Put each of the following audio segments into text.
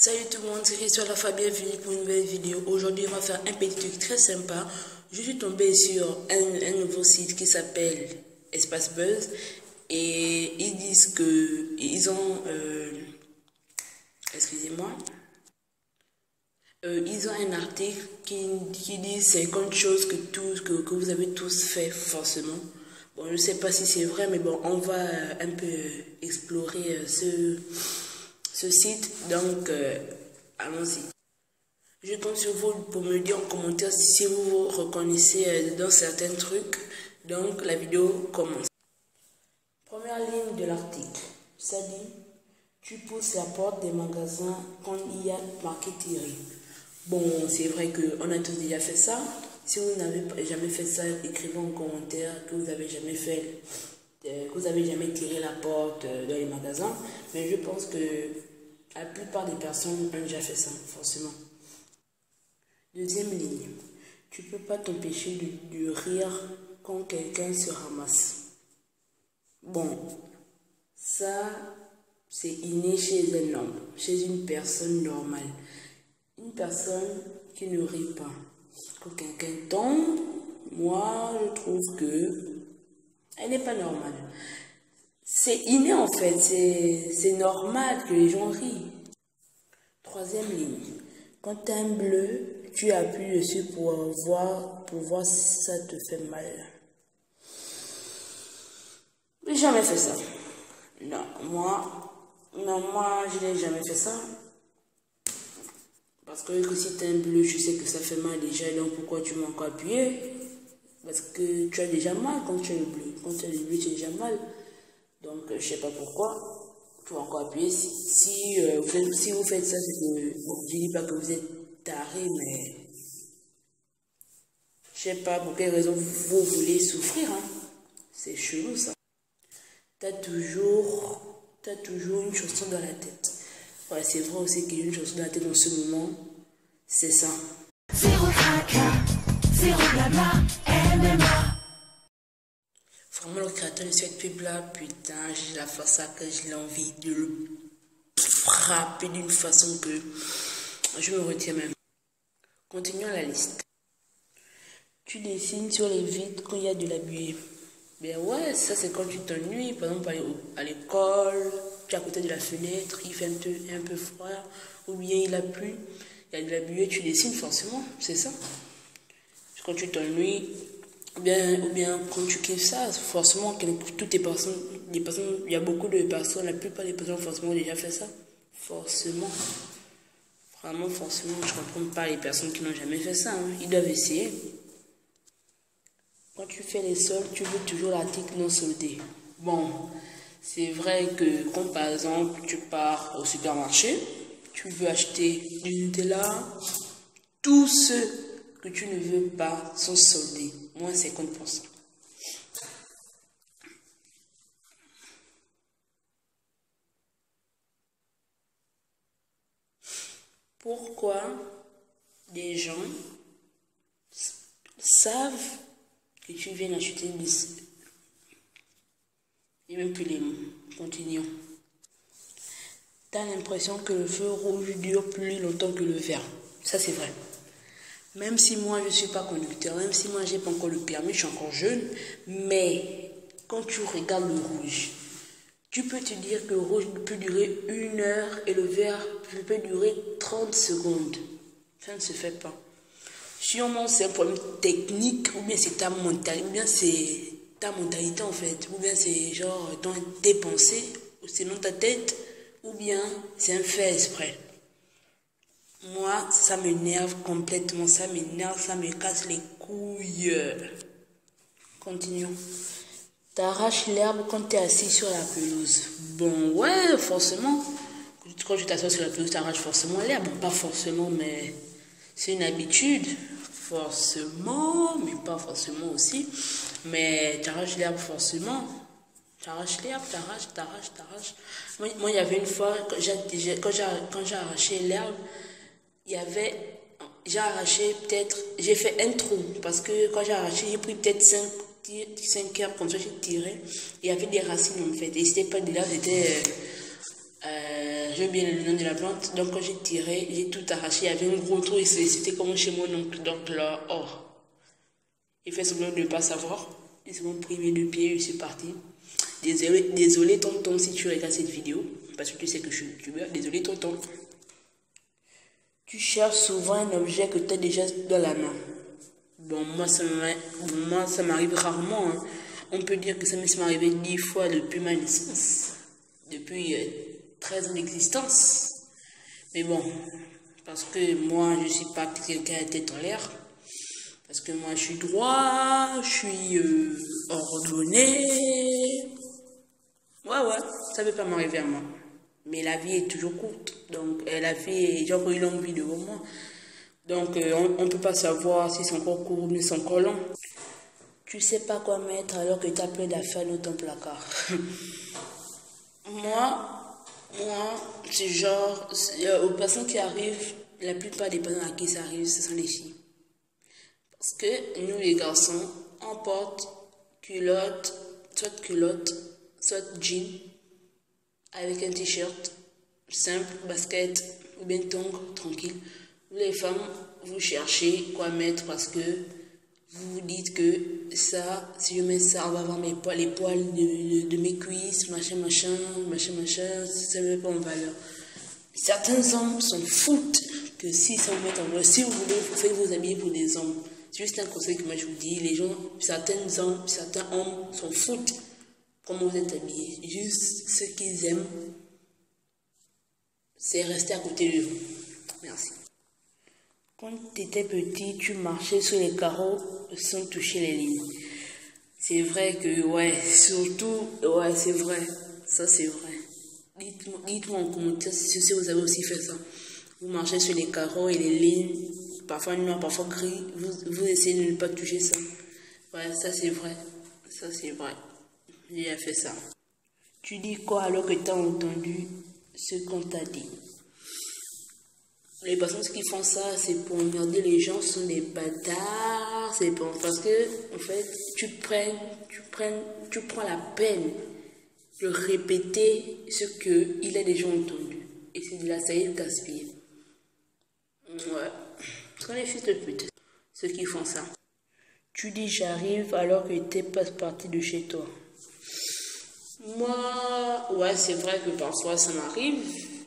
Salut tout le monde, c'est Christophe, bienvenue pour une nouvelle vidéo. Aujourd'hui, on va faire un petit truc très sympa. Je suis tombée sur un nouveau site qui s'appelle Espace Buzz et ils disent que ils ont, excusez-moi, ils ont un article qui dit 50 choses que vous avez tous fait forcément. Bon, je ne sais pas si c'est vrai, mais bon, on va un peu explorer ce site, donc allons-y. Je compte sur vous pour me dire en commentaire si vous vous reconnaissez dans certains trucs. Donc la vidéo commence. Première ligne de l'article, ça dit: tu pousses la porte des magasins quand il y a marqué tiré. Bon, c'est vrai qu'on a tous déjà fait ça. Si vous n'avez jamais fait ça, écrivez en commentaire que vous avez jamais fait, que vous avez jamais tiré la porte dans les magasins. Mais je pense que la plupart des personnes ont déjà fait ça, forcément. Deuxième ligne, tu peux pas t'empêcher de rire quand quelqu'un se ramasse. Bon, ça, c'est inné chez un homme, chez une personne normale. Une personne qui ne rit pas. Quand quelqu'un tombe, moi, je trouve que elle n'est pas normale. C'est inné en fait, c'est normal que les gens rient. Troisième ligne, quand tu as un bleu, tu appuies dessus pour voir si ça te fait mal. J'ai jamais fait ça. Non, moi, je n'ai jamais fait ça. Parce que si tu as un bleu, je sais que ça fait mal déjà, donc pourquoi tu m'as encore appuyé? Parce que tu as déjà mal quand tu as le bleu. Quand tu as le bleu, tu as déjà mal. Donc, je sais pas pourquoi. Tu vas encore appuyer. Si vous faites ça, c'est que... Bon, je dis pas que vous êtes taré, mais... Je sais pas pour quelle raison vous voulez souffrir, hein. C'est chelou, ça. T'as toujours une chanson dans la tête. Ouais, c'est vrai aussi qu'il y a une chanson dans la tête dans ce moment. C'est ça. Zéro tracas, zéro blabla, MMA. Vraiment, le créateur de cette pub-là, putain, j'ai la force à que j'ai envie de le frapper d'une façon que je me retiens même. Continuons la liste. Tu dessines sur les vitres quand il y a de la buée. Ben ouais, ça c'est quand tu t'ennuies, par exemple à l'école, tu es à côté de la fenêtre, il fait un peu froid, ou bien il a plu, il y a de la buée, tu dessines forcément, c'est ça. Quand tu t'ennuies, ou bien quand tu kiffes ça, forcément, toutes les personnes, il y a beaucoup de personnes, la plupart des personnes forcément ont déjà fait ça. Forcément. Vraiment, forcément, je comprends pas les personnes qui n'ont jamais fait ça, hein. Ils doivent essayer. Quand tu fais les soldes, tu veux toujours l'article non soldé. Bon, c'est vrai que quand par exemple tu pars au supermarché, tu veux acheter du Nutella, tous ceux que tu ne veux pas sont soldés, moins 50%. Pourquoi des gens savent que tu viens acheter et même plus les mots. Continuons. Tu as l'impression que le feu rouge dure plus longtemps que le vert. Ça, c'est vrai. Même si moi, je ne suis pas conducteur, même si moi, je n'ai pas encore le permis, je suis encore jeune, mais quand tu regardes le rouge, tu peux te dire que le rouge peut durer 1 heure et le vert peut durer 30 secondes. Ça ne se fait pas. Sûrement c'est un problème technique, ou bien c'est ta mentalité, ou bien c'est ta mentalité en fait, ou bien c'est genre dans tes pensées, ou c'est dans ta tête, ou bien c'est un fait exprès. Moi, ça m'énerve complètement, ça m'énerve, ça me casse les couilles. Continuons. T'arraches l'herbe quand t'es assis sur la pelouse. Bon, ouais, forcément. Quand tu t'assois sur la pelouse, t'arraches forcément l'herbe. Bon, pas forcément, mais c'est une habitude. Forcément, mais pas forcément aussi. Mais t'arraches l'herbe forcément. T'arraches l'herbe, t'arraches. Moi, il y avait une fois, quand j'ai arraché l'herbe, j'ai arraché peut-être, j'ai fait un trou. Parce que quand j'ai arraché, j'ai pris peut-être 5 herbes comme ça, j'ai tiré. Il y avait des racines en fait. Et c'était pas de l'herbe, c'était j'ai oublié le nom de la plante. Donc quand j'ai tiré, j'ai tout arraché. Il y avait un gros trou et c'était comme chez mon oncle. Donc là, oh, il fait semblant de ne pas savoir. Et c'est mon premier de pied, je suis parti. Désolé tonton si tu regardes cette vidéo. Parce que tu sais que je suis youtubeur. Désolé tonton. Tu cherches souvent un objet que tu as déjà dans la main. Bon, moi ça m'arrive rarement. Hein. On peut dire que ça m'est arrivé 10 fois depuis ma naissance. Depuis 13 ans d'existence. Mais bon, parce que moi je suis pas quelqu'un à tête en l'air. Parce que moi je suis droit, je suis ordonné. Ouais, ça peut pas m'arriver à moi. Mais la vie est toujours courte. Donc la vie, j'ai encore une longue vie devant moi. Donc on ne peut pas savoir si c'est encore court ou si c'est encore long. Tu sais pas quoi mettre alors que tu as plein d'affaires dans ton placard. Moi, c'est genre, aux personnes qui arrivent, la plupart des personnes à qui ça arrive, ce sont les filles. Parce que nous les garçons, on porte culotte, soit jean, avec un t-shirt simple, basket ou bien tongs, tranquille. Vous les femmes, vous cherchez quoi mettre parce que vous vous dites que ça, si je mets ça, on va avoir les poils de mes cuisses, machin, ça ne met pas en valeur. Certains hommes s'en foutent que si ça vous met en valeur, si vous voulez, vous faites vous habiller pour des hommes. C'est juste un conseil que moi je vous dis, les gens, certains hommes s'en foutent comment vous êtes habillés. Juste ce qu'ils aiment, c'est rester à côté de vous. Merci. Quand tu étais petit, tu marchais sur les carreaux sans toucher les lignes. C'est vrai que, c'est vrai. Ça, c'est vrai. Dites-moi en commentaire si vous avez aussi fait ça. Vous marchez sur les carreaux et les lignes, parfois noir, parfois gris. Vous essayez de ne pas toucher ça. Ouais, ça, c'est vrai. Ça, c'est vrai. J'ai fait ça. Tu dis quoi alors que tu as entendu ce qu'on t'a dit? Les personnes qui font ça, c'est pour emmerder les gens, sont des bâtards. C'est parce que, en fait, tu prends la peine de répéter ce qu'il a déjà entendu. Et c'est de la saillie gaspillée. Ouais. Ce sont les fils de pute, ceux qui font ça. Tu dis j'arrive alors que tu n'es pas parti de chez toi. Moi, ouais, c'est vrai que parfois ça m'arrive.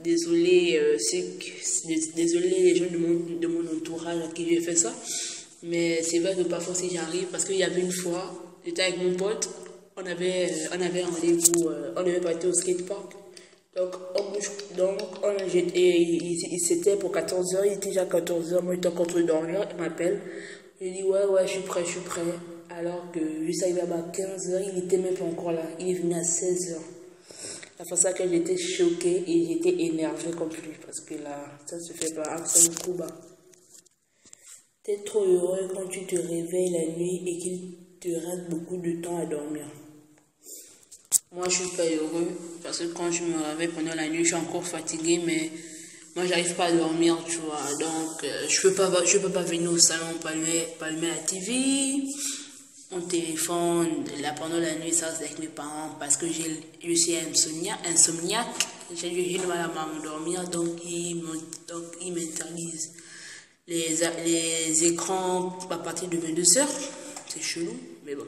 Désolé les gens de mon entourage à qui j'ai fait ça. Mais c'est vrai que parfois si j'arrive, parce qu'il y avait une fois, j'étais avec mon pote, on avait rendez-vous, on devait partir au skatepark. Donc c'était pour 14h, il était déjà 14h, moi j'étais encore en train de dormir, il m'appelle. Je lui dis ouais, je suis prêt. Alors que juste arrivé à 15h, il était même pas encore là, il est venu à 16h. C'est pour ça que j'étais choquée et j'étais énervée comme lui. Parce que là, ça se fait pas. C'est un coup bas. T'es trop heureux quand tu te réveilles la nuit et qu'il te reste beaucoup de temps à dormir. Moi, je suis pas heureux parce que quand je me réveille pendant la nuit, je suis encore fatiguée, mais moi, j'arrive pas à dormir, tu vois. Donc, je peux pas venir au salon pour allumer la TV. Mon téléphone, là pendant la nuit, ça c'est avec mes parents parce que je suis insomniaque. J'ai du mal à m'endormir, donc ils m'interdisent les écrans à partir de 22h. C'est chelou, mais bon.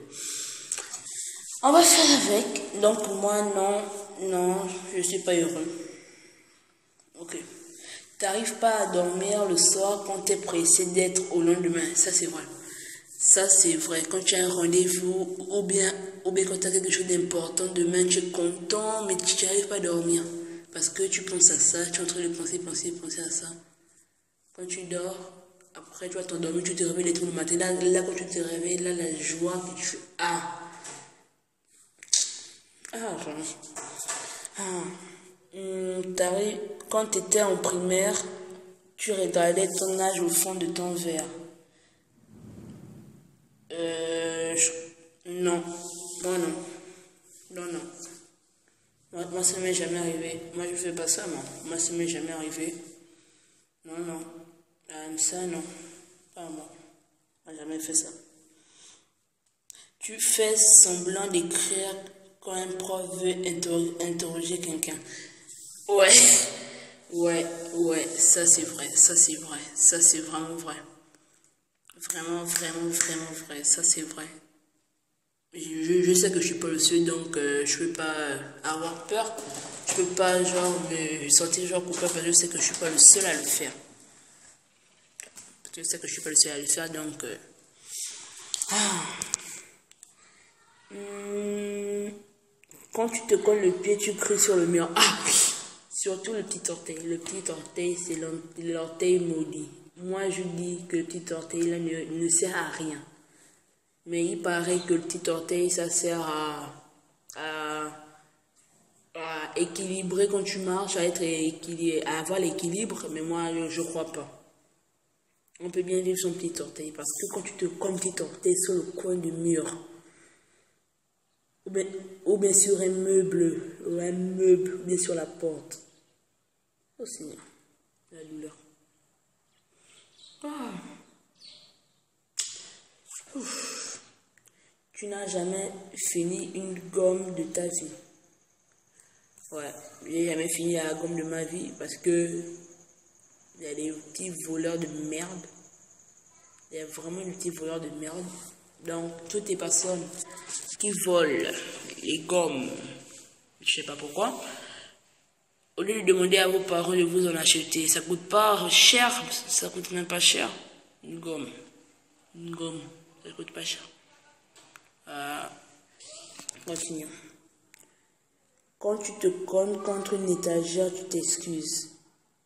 On va faire avec. Donc moi, non, je suis pas heureux. Ok. T'arrives pas à dormir le soir quand t'es pressé d'être au lendemain. Ça c'est vrai. Ça, c'est vrai. Quand tu as un rendez-vous, ou bien quand tu as quelque chose d'important, demain, tu es content, mais tu n'arrives pas à dormir. Parce que tu penses à ça, tu es en train de penser à ça. Quand tu dors, après, tu vas t'endormir, tu te réveilles les trucs le matin. Là, quand tu te réveilles, là, la joie que tu quand tu étais en primaire, tu regardais ton âge au fond de ton verre. Non. Moi, ça m'est jamais arrivé. Moi, je fais pas ça, moi. Moi, ça m'est jamais arrivé. Non. Ça, non. Pas moi. Moi, jamais fait ça. Tu fais semblant d'écrire quand un prof veut interroger quelqu'un. Ouais. Ouais, ouais, ça c'est vrai, ça c'est vrai, ça c'est vraiment vrai. Vraiment, vraiment, vraiment vrai, ça c'est vrai. Je sais que je suis pas le seul, donc je peux pas avoir peur. Je peux pas genre me sentir genre coupable parce que je sais que je suis pas le seul à le faire. Parce que je sais que je suis pas le seul à le faire, donc hmm, quand tu te colles le pied, tu cries sur le mur. Ah! Surtout le petit orteil. Le petit orteil, c'est l'orteil maudit. Moi, je dis que le petit orteil là ne sert à rien. Mais il paraît que le petit orteil, ça sert à, à équilibrer quand tu marches, à être équilibré, à avoir l'équilibre. Mais moi, je crois pas. On peut bien vivre son petit orteil parce que quand tu te colles petit orteil sur le coin du mur, ou bien sur un meuble, ou bien sur la porte. Oh Seigneur, la douleur. Ah. Tu n'as jamais fini une gomme de ta vie. Ouais, j'ai jamais fini la gomme de ma vie parce que il y a des petits voleurs de merde. Il y a vraiment des petits voleurs de merde. Donc, toutes les personnes qui volent les gommes, je sais pas pourquoi, au lieu de demander à vos parents de vous en acheter, ça coûte pas cher, ça coûte même pas cher. Une gomme, ça coûte pas cher. Continuons. Quand tu te cognes contre une étagère, tu t'excuses.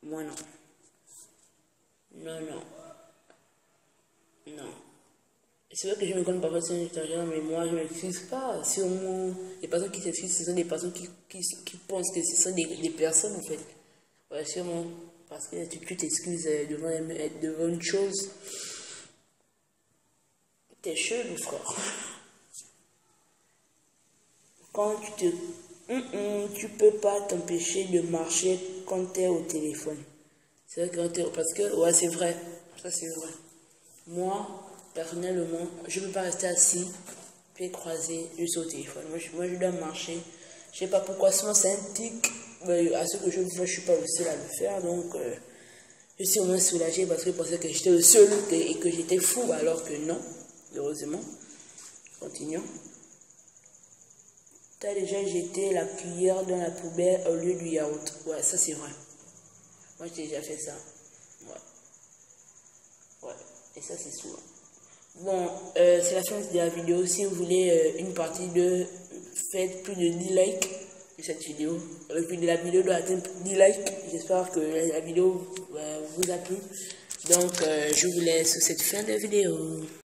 Moi non. Non, non. Non. C'est vrai que je me cogne parfois sur une étagère, mais moi je ne m'excuse pas. Sûrement, les personnes qui s'excusent, ce sont des personnes qui pensent que ce sont des personnes en fait. Ouais, sûrement. Parce que tu t'excuses devant une chose. T'es chelou, frère. Quand tu peux pas t'empêcher de marcher quand tu es au téléphone. C'est vrai parce que, ouais, c'est vrai. Ça, c'est vrai. Moi, personnellement, je ne peux pas rester assis, pieds croisés, juste au téléphone. Moi, je dois marcher. Je sais pas pourquoi, souvent c'est un tic. À ce que je vois, je suis pas le seul à le faire. Donc, je suis au moins soulagée parce que je pensais que j'étais le seul et que j'étais fou, alors que non, heureusement. Continuons. T'as déjà jeté la cuillère dans la poubelle au lieu du yaourt. Ouais, ça c'est vrai. Moi j'ai déjà fait ça. Ouais. Ouais. Et ça c'est souvent. Bon, c'est la fin de la vidéo. Si vous voulez une partie de... Faites plus de 10 likes de cette vidéo. La vidéo doit atteindre 10 likes. J'espère que la vidéo vous a plu. Donc, je vous laisse sur cette fin de vidéo.